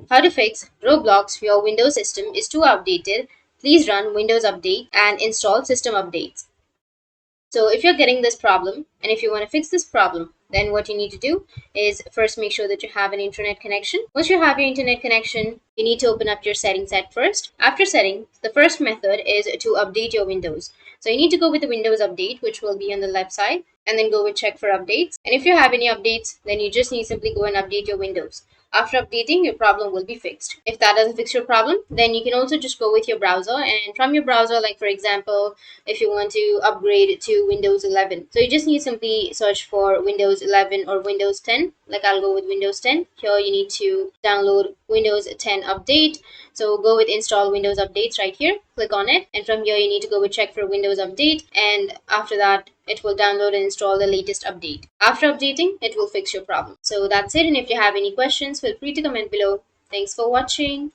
How to fix Roblox your Windows system is too outdated. Please run Windows Update and install system updates. So if you're getting this problem and if you want to fix this problem, then what you need to do is first make sure that you have an internet connection. Once you have your internet connection, you need to open up your settings at first. After settings, the first method is to update your Windows. So you need to go with the Windows update, which will be on the left side, and then go with check for updates. And if you have any updates, then you just need to simply go and update your Windows. After updating, your problem will be fixed. If that doesn't fix your problem, then you can also just go with your browser, and from your browser, like for example, if you want to upgrade to Windows 11. So you just need to simply search for Windows 11 or Windows 10. Like I'll go with Windows 10. Here you need to download Windows 10 update. So go with install Windows updates right here. Click on it. And from here you need to go with check for Windows update. And after that, it will download and install the latest update. After updating, it will fix your problem. So that's it. And if you have any questions, feel free to comment below. Thanks for watching.